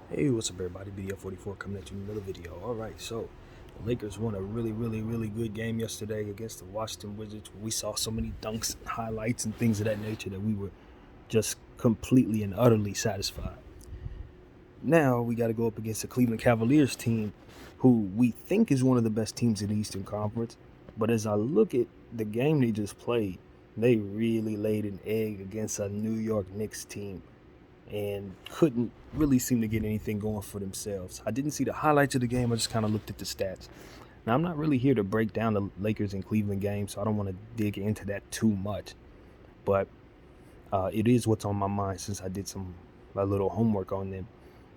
Hey, what's up, everybody? BDF44 coming at you in another video. All right, so the Lakers won a really good game yesterday against the Washington Wizards. We saw so many dunks, and highlights, and things of that nature that we were just completely and utterly satisfied. Now we got to go up against the Cleveland Cavaliers team, who we think is one of the best teams in the Eastern Conference. But as I look at the game they just played, they really laid an egg against a New York Knicks team and couldn't really seem to get anything going for themselves. I didn't see the highlights of the game. I just kind of looked at the stats. Now, I'm not really here to break down the Lakers and Cleveland game, so I don't want to dig into that too much. But it is what's on my mind since I did a little homework on them,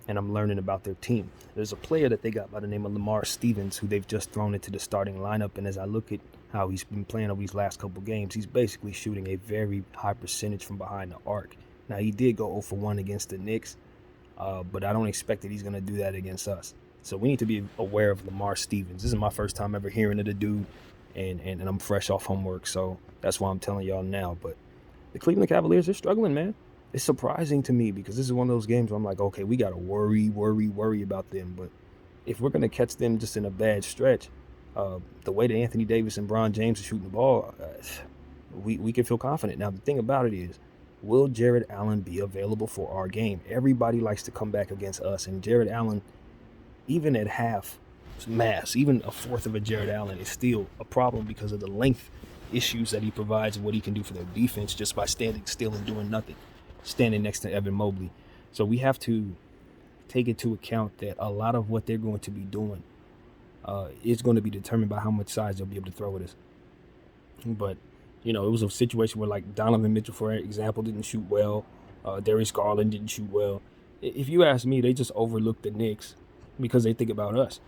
and I'm learning about their team. There's a player that they got by the name of Lamar Stevens, who they've just thrown into the starting lineup. And as I look at how he's been playing over these last couple games, he's basically shooting a very high percentage from behind the arc. Now, he did go 0 for 1 against the Knicks, but I don't expect that he's going to do that against us. So we need to be aware of Lamar Stevens. This is my first time ever hearing of the dude, and I'm fresh off homework, so that's why I'm telling y'all now. But the Cleveland Cavaliers, they're struggling, man. It's surprising to me because this is one of those games where I'm like, okay, we got to worry about them. But if we're going to catch them just in a bad stretch, the way that Anthony Davis and Bron James are shooting the ball, we can feel confident. Now, the thing about it is, will Jared Allen be available for our game? Everybody likes to come back against us, and Jared Allen, even at half mass, even a fourth of a Jared Allen is still a problem because of the length issues that he provides and what he can do for their defense just by standing still and doing nothing, standing next to Evan Mobley. So we have to take into account that a lot of what they're going to be doing is going to be determined by how much size they'll be able to throw at us. But it was a situation where, like, Donovan Mitchell, for example, didn't shoot well. Darius Garland didn't shoot well. If you ask me, they just overlooked the Knicks because they think about us.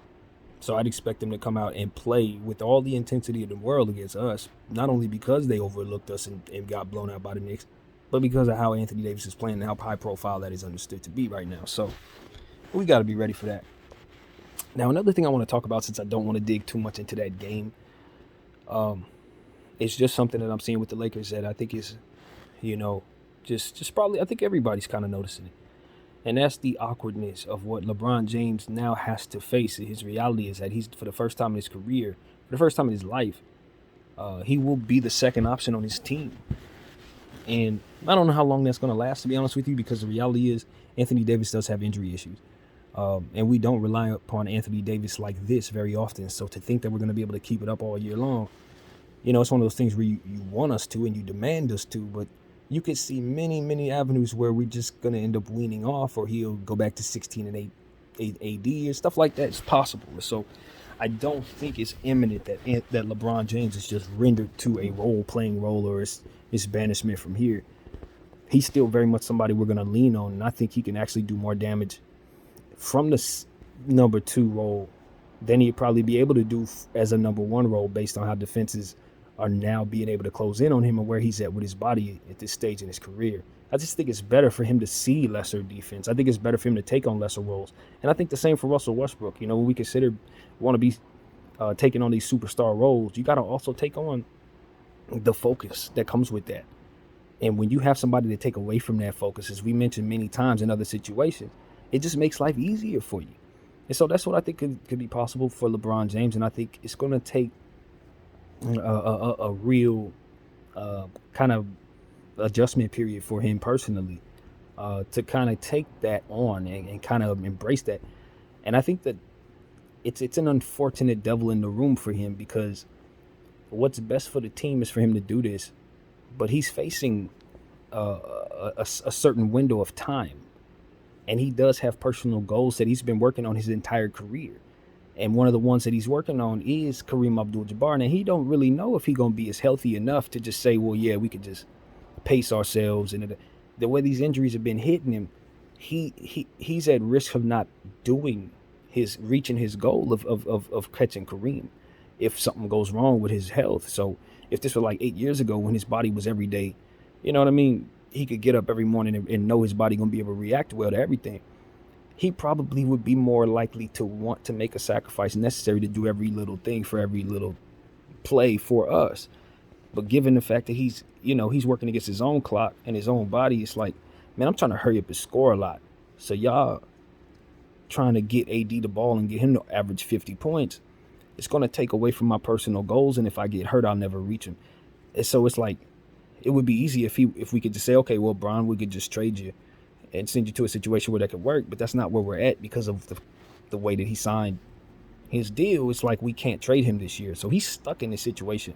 So I'd expect them to come out and play with all the intensity in the world against us, not only because they overlooked us and got blown out by the Knicks, but because of how Anthony Davis is playing and how high profile that is understood to be right now. So we got to be ready for that. Now, another thing I want to talk about, since I don't want to dig too much into that game, it's just something that I'm seeing with the Lakers that I think is, just probably, I think everybody's kind of noticing it. And that's the awkwardness of what LeBron James now has to face. His reality is that he's, for the first time in his career, for the first time in his life, he will be the second option on his team. And I don't know how long that's going to last, to be honest with you, because the reality is Anthony Davis does have injury issues. And we don't rely upon Anthony Davis like this very often. So to think that we're going to be able to keep it up all year long, it's one of those things where you want us to and you demand us to, but you could see many avenues where we're just going to end up weaning off, or he'll go back to 16 and 8 AD and stuff like that. It's possible. So I don't think it's imminent that LeBron James is just rendered to a playing role, or it's banishment from here. He's still very much somebody we're going to lean on, and I think he can actually do more damage from the number 2 role than he'd probably be able to do as a number 1 role, based on how defenses are now being able to close in on him and where he's at with his body at this stage in his career. I just think it's better for him to see lesser defense. I think it's better for him to take on lesser roles. And I think the same for Russell Westbrook. When we want to be taking on these superstar roles, you got to also take on the focus that comes with that. And when you have somebody to take away from that focus, as we mentioned many times in other situations, it just makes life easier for you. And so that's what I think could be possible for LeBron James. And I think it's going to take a real kind of adjustment period for him personally to kind of take that on and kind of embrace that. And I think that it's an unfortunate devil in the room for him, because what's best for the team is for him to do this, but he's facing a certain window of time, and he does have personal goals that he's been working on his entire career. And one of the ones that he's working on is Kareem Abdul-Jabbar. And he don't really know if he's going to be as healthy enough to just say, well, yeah, we could just pace ourselves. And the way these injuries have been hitting him, he's at risk of not reaching his goal of catching Kareem if something goes wrong with his health. So if this were like 8 years ago, when his body was every day, you know what I mean, he could get up every morning and know his body going to be able to react well to everything, he probably would be more likely to want to make a sacrifice necessary to do every little thing for every little play for us. But given the fact that he's working against his own clock and his own body, it's like, man, I'm trying to hurry up and score a lot. So y'all trying to get AD the ball and get him to average 50 points, it's going to take away from my personal goals. And if I get hurt, I'll never reach him. And so it's like, it would be easy if we could just say, okay, well, Bron, we could just trade you and send you to a situation where that could work. But that's not where we're at because of the way that he signed his deal. It's like we can't trade him this year. So he's stuck in this situation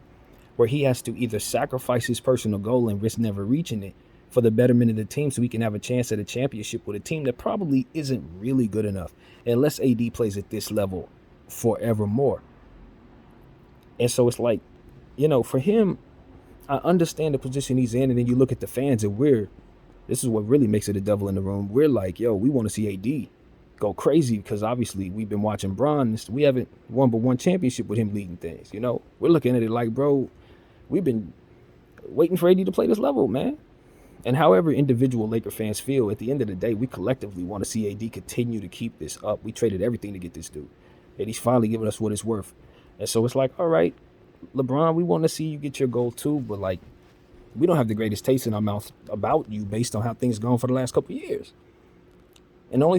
where he has to either sacrifice his personal goal and risk never reaching it for the betterment of the team so he can have a chance at a championship with a team that probably isn't really good enough unless AD plays at this level forevermore. And so it's like, for him, I understand the position he's in, and then you look at the fans, and this is what really makes it a devil in the room. We're like, yo, we want to see AD go crazy because obviously we've been watching Bron. We haven't won but one championship with him leading things, We're looking at it like, bro, we've been waiting for AD to play this level, man. And however individual Laker fans feel, at the end of the day, we collectively want to see AD continue to keep this up. We traded everything to get this dude, and he's finally giving us what it's worth. And so it's like, all right, LeBron, we want to see you get your goal too, but like, we don't have the greatest taste in our mouth about you based on how things gone for the last couple of years. And the only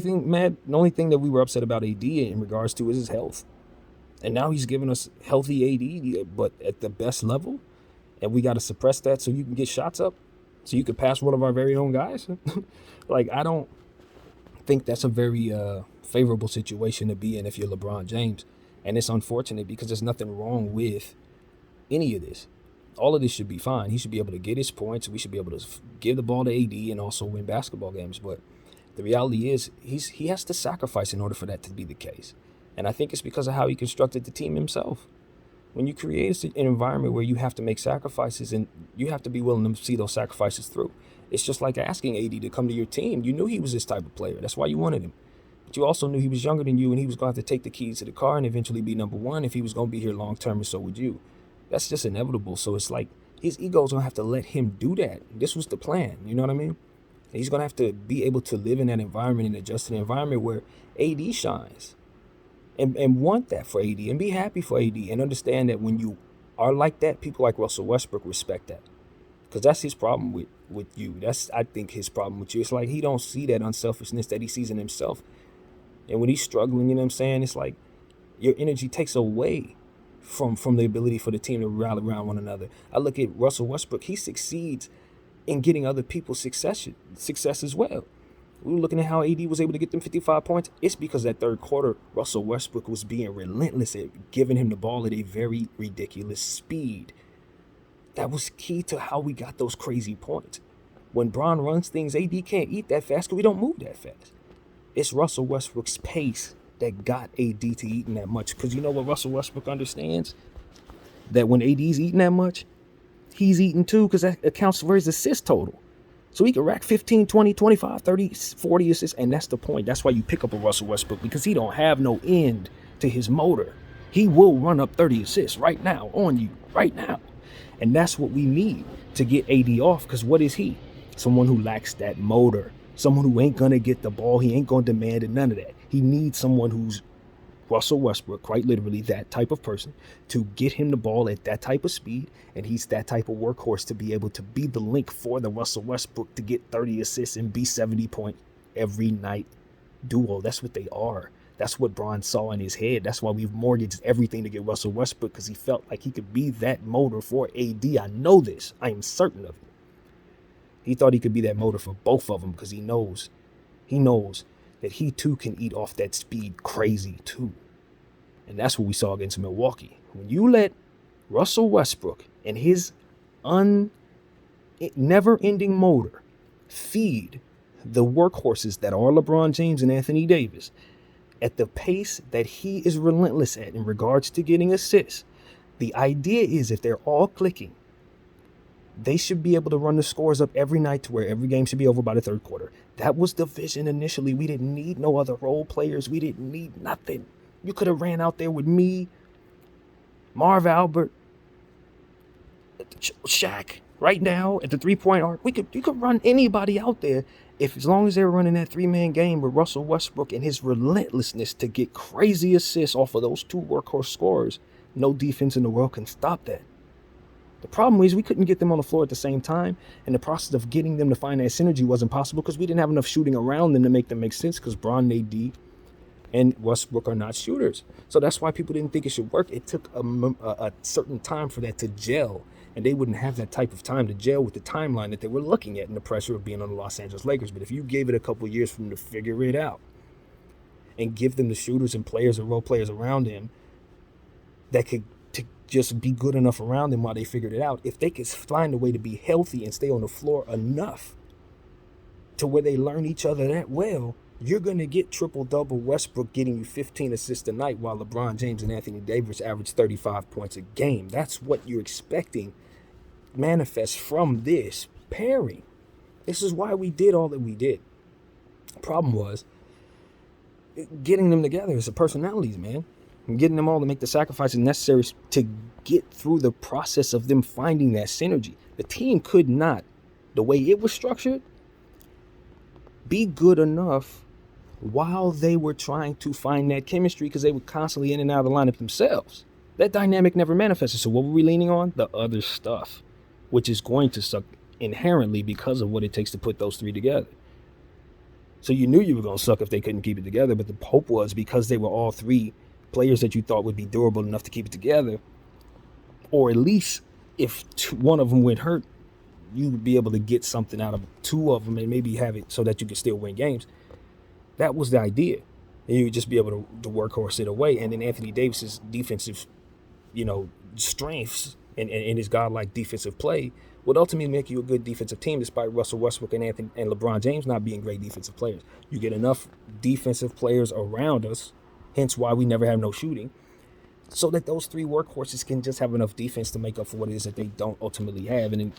thing that we were upset about AD in regards to is his health. And now he's giving us healthy AD, but at the best level, and we got to suppress that so you can get shots up, so you could pass one of our very own guys. Like, I don't think that's a very favorable situation to be in if you're LeBron James. And it's unfortunate because there's nothing wrong with any of this. All of this should be fine. He should be able to get his points. We should be able to give the ball to AD and also win basketball games. But the reality is he has to sacrifice in order for that to be the case. And I think it's because of how he constructed the team himself. When you create an environment where you have to make sacrifices and you have to be willing to see those sacrifices through, it's just like asking AD to come to your team. You knew he was this type of player. That's why you wanted him. But you also knew he was younger than you and he was going to have to take the keys to the car and eventually be number one if he was going to be here long term, and so would you. That's just inevitable. So it's like his ego's going to have to let him do that. This was the plan. You know what I mean? And he's going to have to be able to live in that environment and adjust to the environment where AD shines. And want that for AD and be happy for AD and understand that when you are like that, people like Russell Westbrook respect that. Because that's his problem with you. That's, I think, his problem with you. It's like he don't see that unselfishness that he sees in himself. And when he's struggling, you know what I'm saying? It's like your energy takes away from the ability for the team to rally around one another. I look at Russell Westbrook. He succeeds in getting other people's success as well. We were looking at how AD was able to get them 55 points. It's because that third quarter, Russell Westbrook was being relentless at giving him the ball at a very ridiculous speed. That was key to how we got those crazy points. When Bron runs things, AD can't eat that fast because we don't move that fast. It's Russell Westbrook's pace that got AD to eating that much. Because you know what Russell Westbrook understands? That when AD's eating that much, he's eating too, because that accounts for his assist total. So he can rack 15, 20, 25, 30, 40 assists, and that's the point. That's why you pick up a Russell Westbrook, because he don't have no end to his motor. He will run up 30 assists right now on you, right now. And that's what we need to get AD off, because what is he? Someone who lacks that motor. Someone who ain't going to get the ball. He ain't going to demand it, none of that. He needs someone who's Russell Westbrook, quite literally that type of person, to get him the ball at that type of speed, and he's that type of workhorse to be able to be the link for the Russell Westbrook to get 30 assists and be 70-point every night duo. That's what they are. That's what Bron saw in his head. That's why we've mortgaged everything to get Russell Westbrook, because he felt like he could be that motor for AD. I know this. I am certain of it. He thought he could be that motor for both of them because he knows that he too can eat off that speed crazy too. And that's what we saw against Milwaukee. When you let Russell Westbrook and his never-ending motor feed the workhorses that are LeBron James and Anthony Davis at the pace that he is relentless at in regards to getting assists, the idea is if they're all clicking, they should be able to run the scores up every night to where every game should be over by the third quarter. That was the vision initially. We didn't need no other role players. We didn't need nothing. You could have ran out there with me, Marv Albert, Shaq, right now at the three-point arc. You could run anybody out there as long as they were running that three-man game with Russell Westbrook and his relentlessness to get crazy assists off of those two workhorse scorers. No defense in the world can stop that. The problem is we couldn't get them on the floor at the same time, and the process of getting them to find that synergy wasn't possible because we didn't have enough shooting around them to make them make sense, because Bron and AD and Westbrook are not shooters. So that's why people didn't think it should work. It took a certain time for that to gel, and they wouldn't have that type of time to gel with the timeline that they were looking at and the pressure of being on the Los Angeles Lakers. But if you gave it a couple of years for them to figure it out and give them the shooters and players and role players around them that could to just be good enough around them while they figured it out, if they could find a way to be healthy and stay on the floor enough to where they learn each other that well, you're going to get triple-double Westbrook getting you 15 assists a night while LeBron James and Anthony Davis average 35 points a game. That's what you're expecting manifest from this pairing. This is why we did all that we did. The problem was getting them together is the personalities, man. And getting them all to make the sacrifices necessary to get through the process of them finding that synergy. The team could not, the way it was structured, be good enough while they were trying to find that chemistry because they were constantly in and out of the lineup themselves. That dynamic never manifested. So what were we leaning on? The other stuff, which is going to suck inherently because of what it takes to put those three together. So you knew you were going to suck if they couldn't keep it together, but the hope was because they were all three players that you thought would be durable enough to keep it together, or at least if one of them went hurt, you would be able to get something out of two of them and maybe have it so that you could still win games. That was the idea. And you would just be able to workhorse it away. And then Anthony Davis's defensive, strengths and his godlike defensive play would ultimately make you a good defensive team, despite Russell Westbrook and LeBron James not being great defensive players. You get enough defensive players around us, hence why we never have no shooting, so that those three workhorses can just have enough defense to make up for what it is that they don't ultimately have. And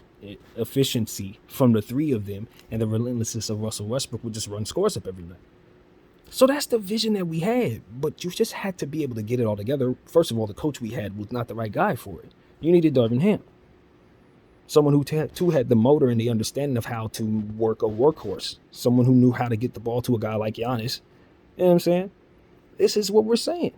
efficiency from the three of them and the relentlessness of Russell Westbrook would just run scores up every night. So that's the vision that we had, but you just had to be able to get it all together. First of all, the coach we had was not the right guy for it. You needed Darvin Ham, someone who had the motor and the understanding of how to work a workhorse, someone who knew how to get the ball to a guy like Giannis. You know what I'm saying? This is what we're saying.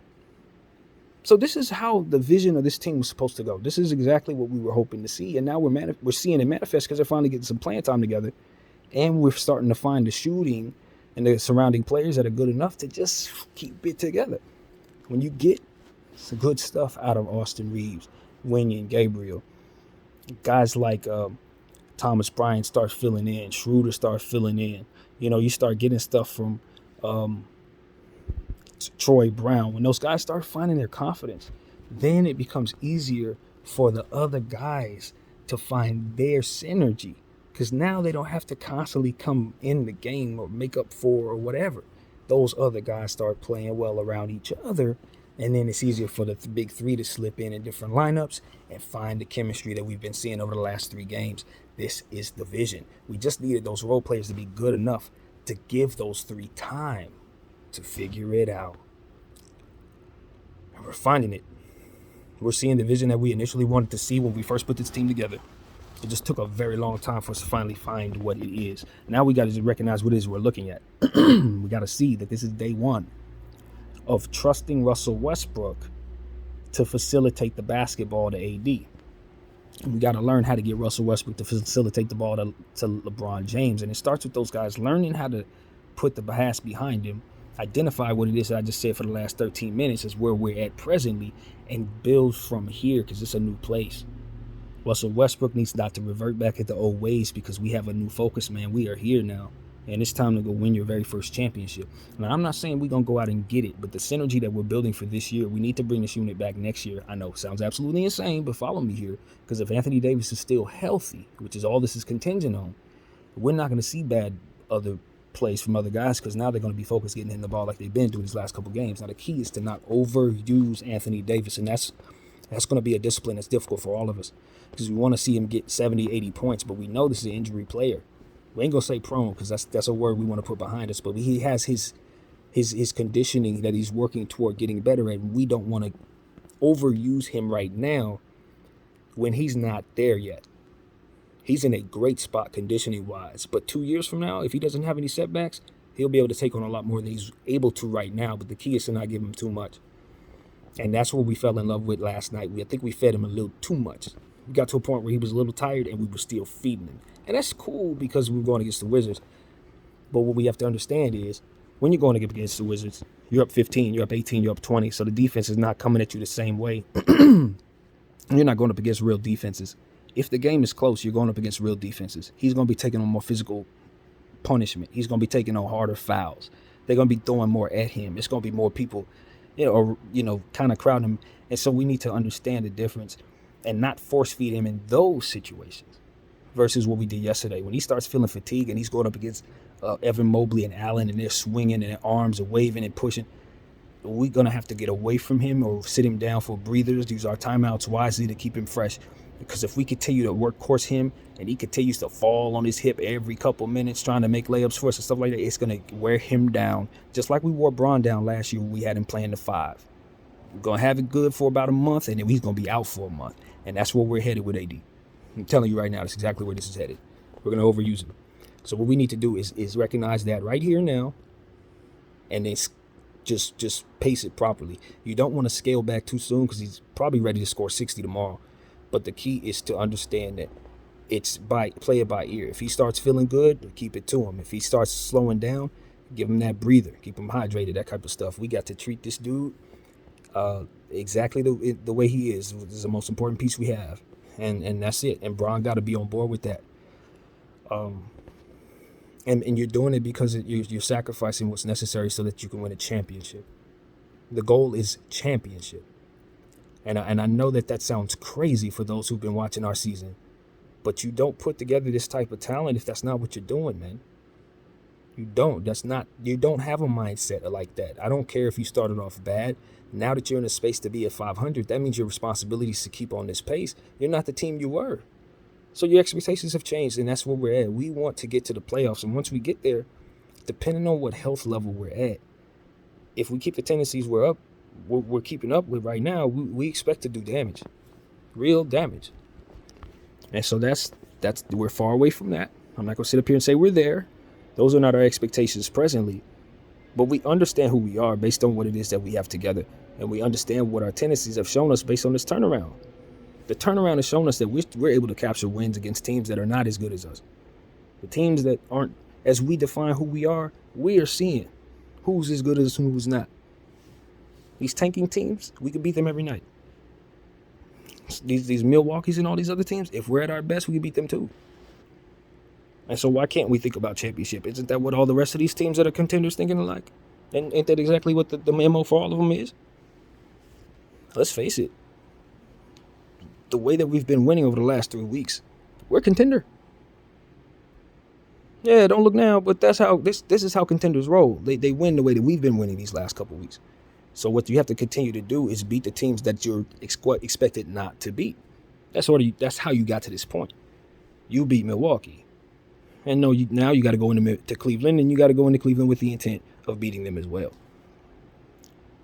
So this is how the vision of this team was supposed to go. This is exactly what we were hoping to see, and now we're seeing it manifest because they're finally getting some playing time together, and we're starting to find the shooting and the surrounding players that are good enough to just keep it together. When you get some good stuff out of Austin Reeves, Wenyen Gabriel, guys like Thomas Bryant start filling in, Schroeder start filling in. You start getting stuff from Troy Brown. When those guys start finding their confidence, then it becomes easier for the other guys to find their synergy, because now they don't have to constantly come in the game or make up for or whatever. Those other guys start playing well around each other, and then it's easier for the big three to slip in different lineups and find the chemistry that we've been seeing over the last 3 games. This is the vision. We just needed those role players to be good enough to give those three time to figure it out. And we're finding it. We're seeing the vision that we initially wanted to see when we first put this team together. It just took a very long time for us to finally find what it is. Now we got to just recognize what it is we're looking at. We got to see that this is day one of trusting Russell Westbrook to facilitate the basketball to AD. And we got to learn how to get Russell Westbrook to facilitate the ball to LeBron James. And it starts with those guys learning how to put the pass behind him, identify what it is that I just said for the last 13 minutes is where we're at presently, and build from here, because it's a new place. Russell Westbrook needs not to revert back into old ways, because we have a new focus, man. We are here now, and it's time to go win your very first championship. Now, I'm not saying we're going to go out and get it, but the synergy that we're building for this year, we need to bring this unit back next year. I know, sounds absolutely insane, but follow me here, because if Anthony Davis is still healthy, which is all this is contingent on, we're not going to see bad other plays from other guys, because now they're going to be focused getting in the ball like they've been doing these last couple games. Now, the key is to not overuse Anthony Davis, and that's going to be a discipline that's difficult for all of us, because we want to see him get 70, 80 points, but we know this is an injury player. We ain't going to say prone, because that's a word we want to put behind us, but he has his conditioning that he's working toward getting better at, and we don't want to overuse him right now when he's not there yet. He's in a great spot conditioning-wise, but 2 years from now, if he doesn't have any setbacks, he'll be able to take on a lot more than he's able to right now, but the key is to not give him too much. And that's what we fell in love with last night. I think we fed him a little too much. We got to a point where he was a little tired, and we were still feeding him. And that's cool because we were going against the Wizards. But what we have to understand is when you're going against the Wizards, you're up 15, you're up 18, you're up 20. So the defense is not coming at you the same way. You're not going up against real defenses. If the game is close, you're going up against real defenses. He's going to be taking on more physical punishment. He's going to be taking on harder fouls. They're going to be throwing more at him. It's going to be more people, kind of crowding him. And so we need to understand the difference and not force feed him in those situations versus what we did yesterday. When he starts feeling fatigue and he's going up against Evan Mobley and Allen and they're swinging and their arms are waving and pushing, we're going to have to get away from him or sit him down for breathers, use our timeouts wisely to keep him fresh. Because if we continue to workhorse him and he continues to fall on his hip every couple minutes trying to make layups for us and stuff like that, it's going to wear him down. Just like we wore Bron down last year when we had him playing the 5. We're going to have it good for about a month, and then he's going to be out for a month. And that's where we're headed with AD. I'm telling you right now, that's exactly where this is headed. We're going to overuse him. So what we need to do is recognize that right here now and then just pace it properly. You don't want to scale back too soon because he's probably ready to score 60 tomorrow. But the key is to understand that it's play it by ear. If he starts feeling good, keep it to him. If he starts slowing down, give him that breather. Keep him hydrated, that type of stuff. We got to treat this dude exactly the way he is. This is the most important piece we have. And that's it. And Bron got to be on board with that. And you're doing it because you're sacrificing what's necessary so that you can win a championship. The goal is championship. And I know that sounds crazy for those who've been watching our season. But you don't put together this type of talent if that's not what you're doing, man. You don't. You don't have a mindset like that. I don't care if you started off bad. Now that you're in a space to be at 500, that means your responsibility is to keep on this pace. You're not the team you were. So your expectations have changed, and that's where we're at. We want to get to the playoffs, and once we get there, depending on what health level we're at, if we keep the tendencies we're keeping up with right now, we expect to do damage, real damage. And so that's we're far away from that. I'm not going to sit up here and say we're there. Those are not our expectations presently, but we understand who we are based on what it is that we have together, and we understand what our tendencies have shown us based on this turnaround. The turnaround has shown us that we're able to capture wins against teams that are not as good as us. The teams that aren't, as we define who we are seeing who's as good as us and who's not. These tanking teams, we can beat them every night. These Milwaukee's and all these other teams, if we're at our best, we can beat them too. And so why can't we think about championship? Isn't that what all the rest of these teams that are contenders thinking alike? And ain't that exactly what the memo for all of them is? Let's face it. The way that we've been winning over the last 3 weeks, we're a contender. Yeah, don't look now, but that's how this is how contenders roll. They win the way that we've been winning these last couple of weeks. So what you have to continue to do is beat the teams that you're expected not to beat. That's how you got to this point. You beat Milwaukee, and now you got to go to Cleveland, and you got to go into Cleveland with the intent of beating them as well.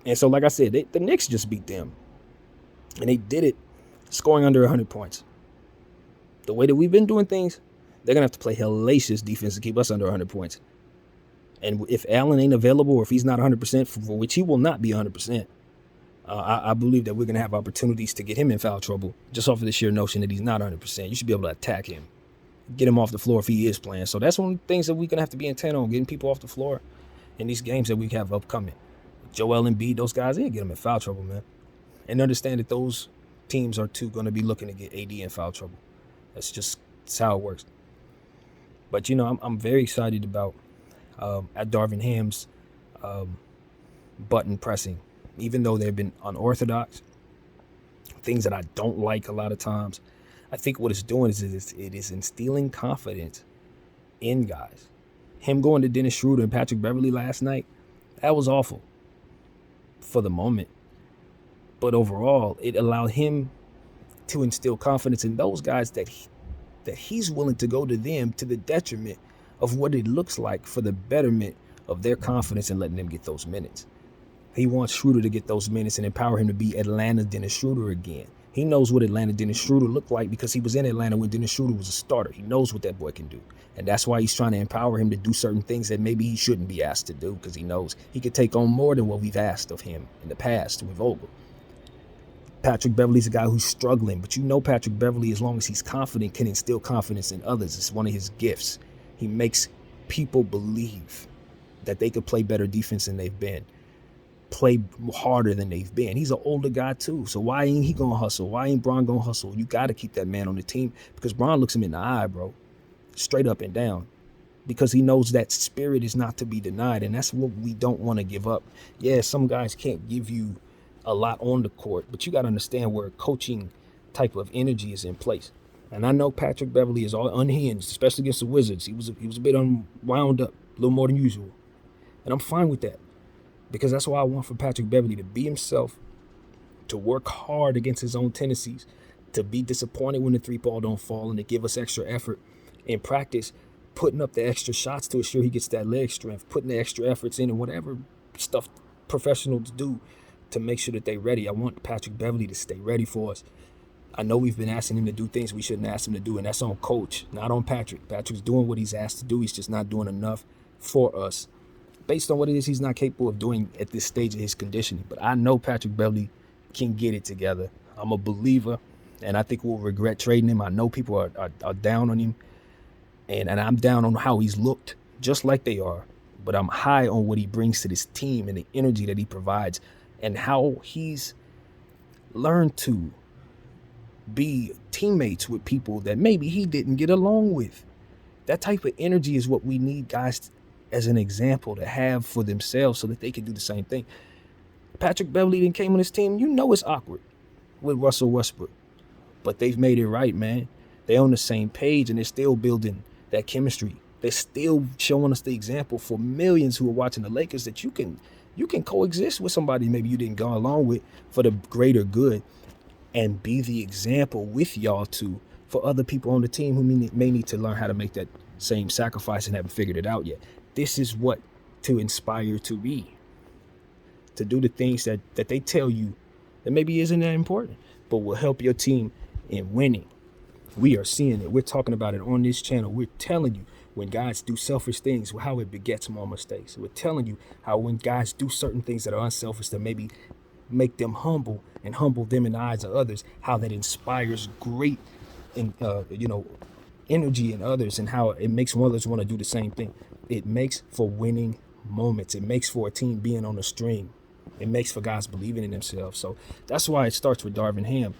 And so, like I said, the Knicks just beat them, and they did it scoring under 100 points. The way that we've been doing things, they're going to have to play hellacious defense to keep us under 100 points. And if Allen ain't available or if he's not 100%, for which he will not be 100%, I believe that we're going to have opportunities to get him in foul trouble just off of the sheer notion that he's not 100%. You should be able to attack him, get him off the floor if he is playing. So that's one of the things that we're going to have to be intent on, getting people off the floor in these games that we have upcoming. Joel Embiid, those guys, they get them in foul trouble, man. And understand that those teams are too going to be looking to get AD in foul trouble. That's how it works. But, I'm very excited about at Darvin Ham's button pressing, even though they've been unorthodox, things that I don't like a lot of times. I think what it's doing is it is instilling confidence in guys. Him going to Dennis Schroeder and Patrick Beverley last night, that was awful for the moment. But overall, it allowed him to instill confidence in those guys that he's willing to go to them to the detriment of what it looks like for the betterment of their confidence and letting them get those minutes. He wants Schroeder to get those minutes and empower him to be Atlanta Dennis Schroeder again. He knows what Atlanta Dennis Schroeder looked like because he was in Atlanta when Dennis Schroeder was a starter. He knows what that boy can do. And that's why he's trying to empower him to do certain things that maybe he shouldn't be asked to do, because he knows he could take on more than what we've asked of him in the past with Vogel. Patrick Beverley's a guy who's struggling, but Patrick Beverley, as long as he's confident, can instill confidence in others. It's one of his gifts. He makes people believe. that they could play better defense than they've been, play harder than they've been. He's an older guy too, so why ain't he gonna hustle? Why ain't Bron gonna hustle? You got to keep that man on the team because Bron looks him in the eye, bro, straight up and down, because he knows that spirit is not to be denied, and that's what we don't want to give up. Yeah, some guys can't give you a lot on the court, but you got to understand where coaching type of energy is in place. And I know Patrick Beverley is all unhinged, especially against the Wizards. He was a bit unwound up, a little more than usual, and I'm fine with that because that's why I want for Patrick Beverley to be himself, to work hard against his own tendencies, to be disappointed when the three ball don't fall, and to give us extra effort in practice, putting up the extra shots to ensure he gets that leg strength, putting the extra efforts in and whatever stuff professionals do to make sure that they're ready. I want Patrick Beverley to stay ready for us. I know we've been asking him to do things we shouldn't ask him to do, and that's on coach, not on Patrick. Patrick's doing what he's asked to do. He's just not doing enough for us based on what it is he's not capable of doing at this stage of his conditioning. But I know Patrick Beverley can get it together. I'm a believer, and I think we'll regret trading him. I know people are down on him, and I'm down on how he's looked, just like they are. But I'm high on what he brings to this team and the energy that he provides and how he's learned to be teammates with people that maybe he didn't get along with. That type of energy is what we need guys as an example to have for themselves so that they can do the same thing. Patrick Beverley then came on his team. You know it's awkward with Russell Westbrook, but they've made it right, man. They're on the same page and they're still building that chemistry. They're still showing us the example for millions who are watching the Lakers that you can coexist with somebody maybe you didn't go along with for the greater good, and be the example with y'all too for other people on the team who may need to learn how to make that same sacrifice and haven't figured it out yet. This is what to inspire to be, to do the things that they tell you that maybe isn't that important, but will help your team in winning. We are seeing it. We're talking about it on this channel. We're telling you when guys do selfish things, how it begets more mistakes. We're telling you how when guys do certain things that are unselfish that maybe make them humble and humble them in the eyes of others, how that inspires great energy in others, and how it makes others want to do the same thing. It makes for winning moments. It makes for a team being on a string. It makes for guys believing in themselves. So that's why it starts with Darvin Ham.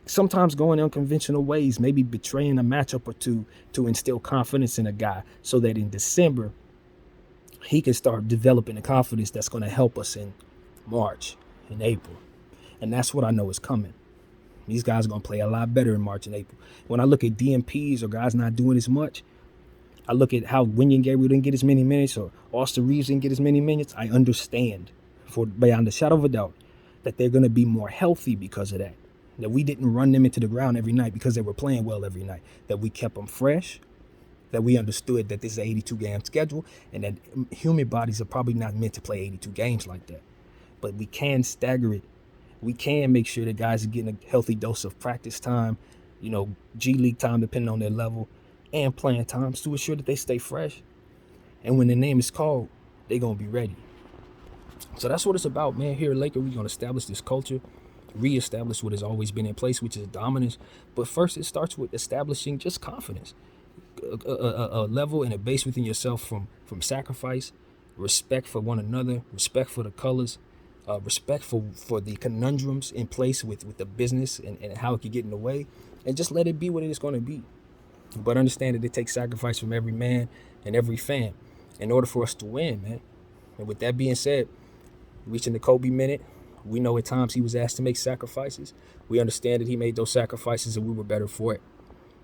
Sometimes going unconventional ways, maybe betraying a matchup or two to instill confidence in a guy so that in December he can start developing the confidence that's going to help us in March and April. And that's what I know is coming. These guys are going to play a lot better in March and April. When I look at DMPs or guys not doing as much, I look at how Wenyen Gabriel didn't get as many minutes or Austin Reeves didn't get as many minutes. I understand for beyond a shadow of a doubt that they're going to be more healthy because of that. That we didn't run them into the ground every night because they were playing well every night. That we kept them fresh. That we understood that this is an 82-game schedule and that human bodies are probably not meant to play 82 games like that. But we can stagger it. We can make sure that guys are getting a healthy dose of practice time, G League time, depending on their level, and playing times to ensure that they stay fresh. And when the name is called, they're going to be ready. So that's what it's about, man. Here at Laker, we're going to establish this culture, reestablish what has always been in place, which is dominance. But first, it starts with establishing just confidence, a level and a base within yourself from sacrifice, respect for one another, respect for the colors, respect for the conundrums in place with the business and how it could get in the way, and just let it be what it is going to be. But understand that it takes sacrifice from every man and every fan in order for us to win, man. And with that being said, reaching the Kobe minute, we know at times he was asked to make sacrifices. We understand that he made those sacrifices and we were better for it.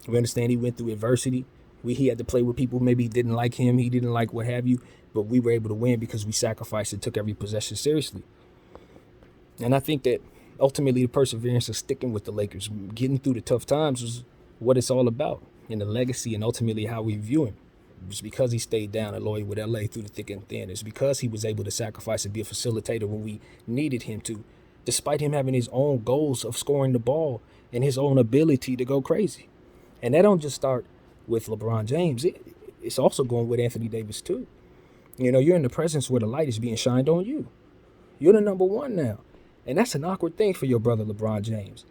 We understand he went through adversity. He had to play with people maybe didn't like him, he didn't like what have you, but we were able to win because we sacrificed and took every possession seriously. And I think that ultimately the perseverance of sticking with the Lakers, getting through the tough times, was what it's all about, and the legacy and ultimately how we view him. It's because he stayed down and loyal with LA through the thick and thin. It's because he was able to sacrifice and be a facilitator when we needed him to, despite him having his own goals of scoring the ball and his own ability to go crazy. And that don't just start with LeBron James. It's also going with Anthony Davis too. You're in the presence where the light is being shined on you. You're the number one now. And that's an awkward thing for your brother LeBron James.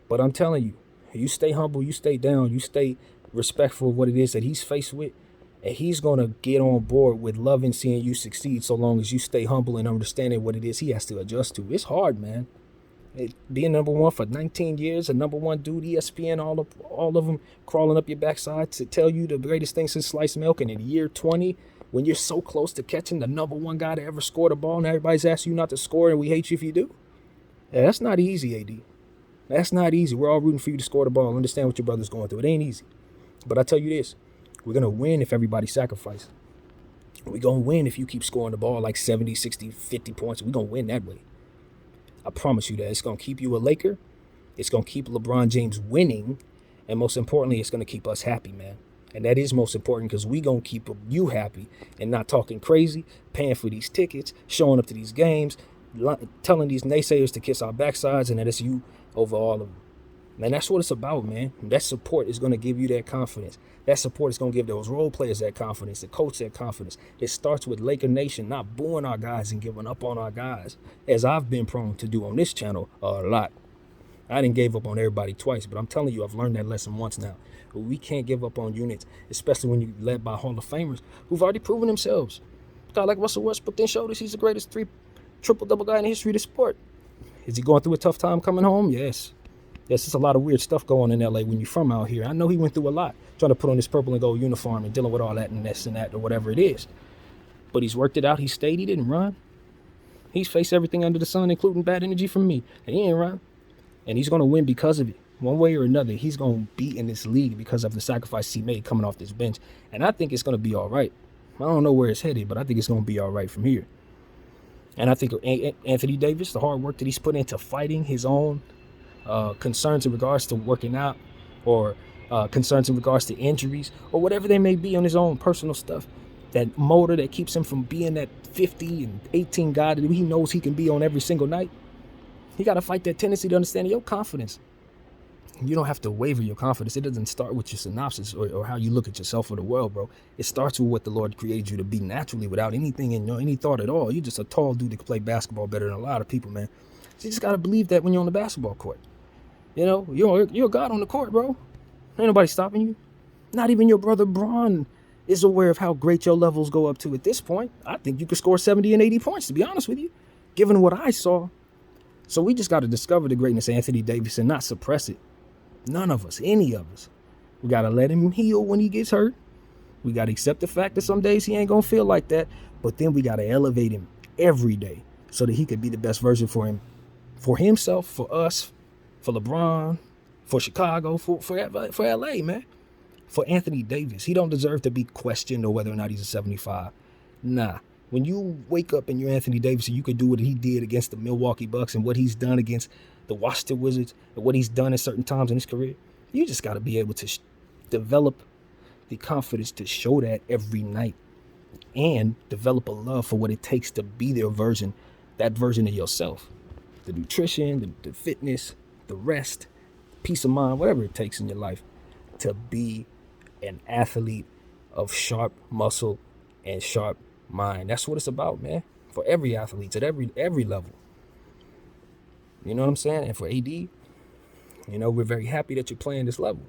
But I'm telling you, you stay humble, you stay down, you stay respectful of what it is that he's faced with, And he's going to get on board with loving seeing you succeed so long as you stay humble and understanding what it is he has to adjust to. It's hard, man. Being number one for 19 years, a number one dude, ESPN, all of them crawling up your backside to tell you the greatest thing since sliced milk. And in year 20, when you're so close to catching the number one guy to ever score the ball and everybody's asking you not to score and we hate you if you do. Yeah, that's not easy, AD. That's not easy. We're all rooting for you to score the ball. Understand what your brother's going through. It ain't easy. But I tell you this, we're going to win if everybody sacrifices. We're going to win if you keep scoring the ball like 70, 60, 50 points. We're going to win that way. I promise you that. It's going to keep you a Laker. It's going to keep LeBron James winning. And most importantly, it's going to keep us happy, man. And that is most important because we going to keep you happy and not talking crazy, paying for these tickets, showing up to these games, telling these naysayers to kiss our backsides and that it's you over all of them. Man, that's what it's about, man. That support is going to give you that confidence. That support is going to give those role players that confidence, the coach that confidence. It starts with Laker Nation not booing our guys and giving up on our guys, as I've been prone to do on this channel a lot. I didn't give up on everybody twice, but I'm telling you, I've learned that lesson once now. But we can't give up on units, especially when you're led by Hall of Famers who've already proven themselves. A guy like Russell Westbrook then showed us he's the greatest triple-double guy in the history of the sport. Is he going through a tough time coming home? Yes. Yes, there's a lot of weird stuff going on in LA when you're from out here. I know he went through a lot trying to put on his purple and gold uniform and dealing with all that and this and that or whatever it is. But he's worked it out. He stayed. He didn't run. He's faced everything under the sun, including bad energy from me. And he ain't run. And he's going to win because of it. One way or another, he's going to be in this league because of the sacrifice he made coming off this bench. And I think it's going to be all right. I don't know where it's headed, but I think it's going to be all right from here. And I think Anthony Davis, the hard work that he's put into fighting his own concerns in regards to working out or concerns in regards to injuries or whatever they may be on his own personal stuff, that motor that keeps him from being that 50 and 18 guy that he knows he can be on every single night. He got to fight that tendency to understand your confidence. You don't have to waver your confidence. It doesn't start with your synopsis or how you look at yourself or the world, bro. It starts with what the Lord created you to be naturally without anything in any thought at all. You're just a tall dude that can play basketball better than a lot of people, man. So you just got to believe that when you're on the basketball court. You know, you're a god on the court, bro. Ain't nobody stopping you. Not even your brother Bron is aware of how great your levels go up to at this point. I think you could score 70 and 80 points, to be honest with you, given what I saw. So we just got to discover the greatness of Anthony Davis and not suppress it. None of us, any of us. We got to let him heal when he gets hurt. We got to accept the fact that some days he ain't going to feel like that. But then we got to elevate him every day so that he could be the best version for him, for himself, for us, for LeBron, for Chicago, for LA, man. For Anthony Davis. He don't deserve to be questioned or whether or not he's a 75. Nah. When you wake up and you're Anthony Davis and you can do what he did against the Milwaukee Bucks and what he's done against the Washington Wizards and what he's done at certain times in his career, you just got to be able to develop the confidence to show that every night and develop a love for what it takes to be that version of yourself. The nutrition, the fitness, the rest, peace of mind, whatever it takes in your life to be an athlete of sharp muscle and sharp mind. That's what it's about, man. For every athlete at every level. You know what I'm saying? And for AD, you know, we're very happy that you're playing this level.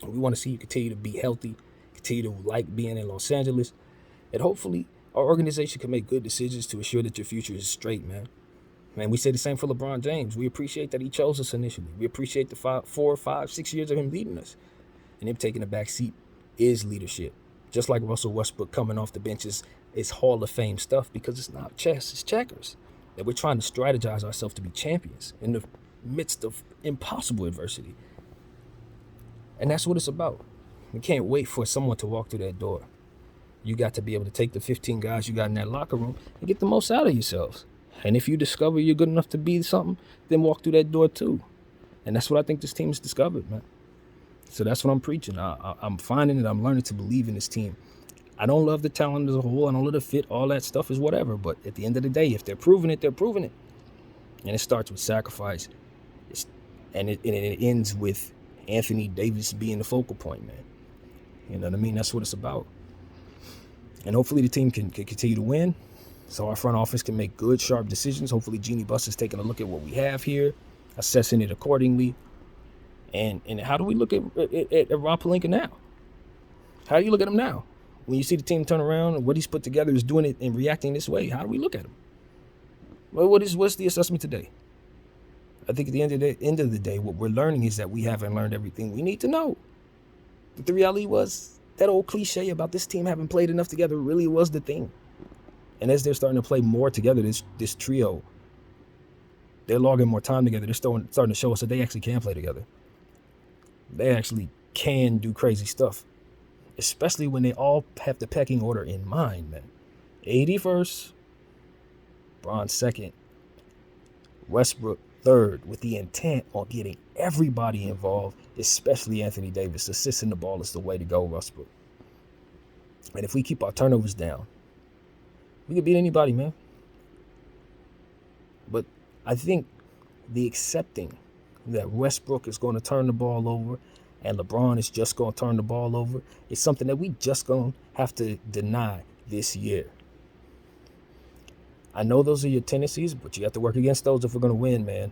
We want to see you continue to be healthy, continue to like being in Los Angeles, and hopefully our organization can make good decisions to ensure that your future is straight, man. Man, we say the same for LeBron James. We appreciate that he chose us initially. We appreciate the 4, 5, 6 years of him leading us. And him taking the back seat is leadership. Just like Russell Westbrook coming off the bench is Hall of Fame stuff because it's not chess, it's checkers. That we're trying to strategize ourselves to be champions in the midst of impossible adversity. And that's what it's about. We can't wait for someone to walk through that door. You got to be able to take the 15 guys you got in that locker room and get the most out of yourselves. And if you discover you're good enough to be something, then walk through that door too. And that's what I think this team has discovered, man. So that's what I'm preaching. I'm finding it. I'm learning to believe in this team. I don't love the talent as a whole. I don't love the fit. All that stuff is whatever. But at the end of the day, if they're proving it, they're proving it. And it starts with sacrifice. And it ends with Anthony Davis being the focal point, man. You know what I mean? That's what it's about. And hopefully the team can continue to win. So our front office can make good, sharp decisions. Hopefully Jeanie Buss is taking a look at what we have here, assessing it accordingly. And how do we look at Rob Pelinka now? How do you look at him now? When you see the team turn around, what he's put together is doing it and reacting this way. How do we look at him? Well, what's the assessment today? I think at the end of the day, what we're learning is that we haven't learned everything we need to know. But the reality was that old cliche about this team having played enough together really was the thing. And as they're starting to play more together, this trio, they're logging more time together. They're starting to show us that they actually can play together. They actually can do crazy stuff, especially when they all have the pecking order in mind, man. AD first, Bron second, Westbrook third, with the intent on getting everybody involved, especially Anthony Davis. Assisting the ball is the way to go, Westbrook. And if we keep our turnovers down, we can beat anybody, man. But I think the accepting that Westbrook is going to turn the ball over and LeBron is just going to turn the ball over is something that we just going to have to deny this year. I know those are your tendencies, but you have to work against those if we're going to win, man.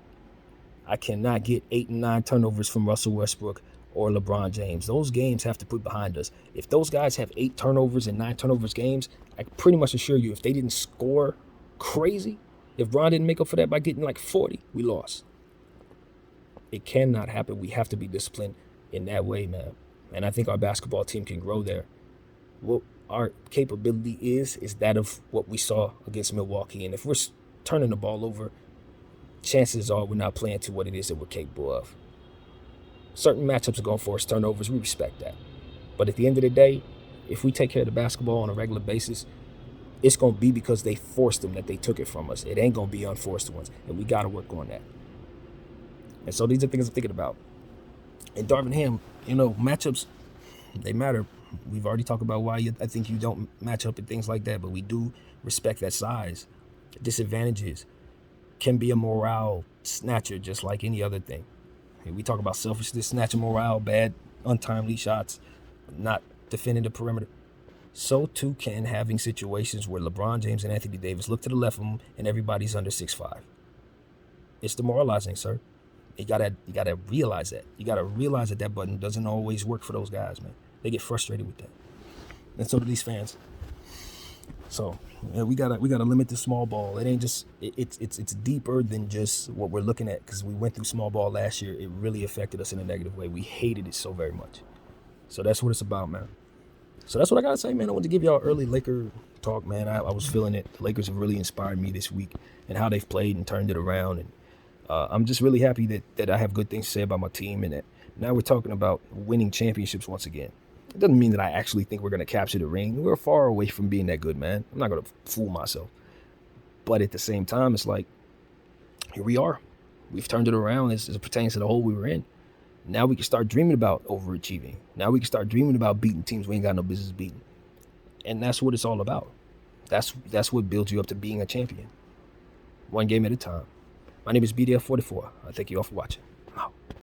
I cannot get 8 and 9 turnovers from Russell Westbrook or LeBron James. Those games have to put behind us. If those guys have 8 turnovers and 9 turnovers games, I can pretty much assure you if they didn't score crazy, if Bron didn't make up for that by getting like 40, we lost. It cannot happen. We have to be disciplined in that way, man. And I think our basketball team can grow there. What our capability is that of what we saw against Milwaukee. And if we're turning the ball over, chances are we're not playing to what it is that we're capable of. Certain matchups are going to force turnovers. We respect that. But at the end of the day, if we take care of the basketball on a regular basis, it's going to be because they forced them that they took it from us. It ain't going to be unforced ones. And we got to work on that. And so these are things I'm thinking about. And Darvin Ham, matchups, they matter. We've already talked about why I think you don't match up and things like that, but we do respect that size. Disadvantages can be a morale snatcher just like any other thing. We talk about selfishness, snatching morale, bad, untimely shots, not defending the perimeter. So too can having situations where LeBron James and Anthony Davis look to the left of them and everybody's under 6'5". It's demoralizing, sir. You gotta realize that. You gotta realize that button doesn't always work for those guys, man. They get frustrated with that, and so do these fans. So we gotta limit the small ball. It ain't just it's deeper than just what we're looking at, because we went through small ball last year. It really affected us in a negative way. We hated it so very much. So that's what it's about, man. So that's what I gotta say, man. I want to give y'all early Laker talk, man. I was feeling it. The Lakers have really inspired me this week and how they've played and turned it around. And I'm just really happy that I have good things to say about my team, and that now we're talking about winning championships once again. It doesn't mean that I actually think we're going to capture the ring. We're far away from being that good, man. I'm not going to fool myself. But at the same time, it's like, here we are. We've turned it around as it pertains to the hole we were in. Now we can start dreaming about overachieving. Now we can start dreaming about beating teams we ain't got no business beating. And that's what it's all about. That's what builds you up to being a champion. One game at a time. My name is BDF44. I thank you all for watching.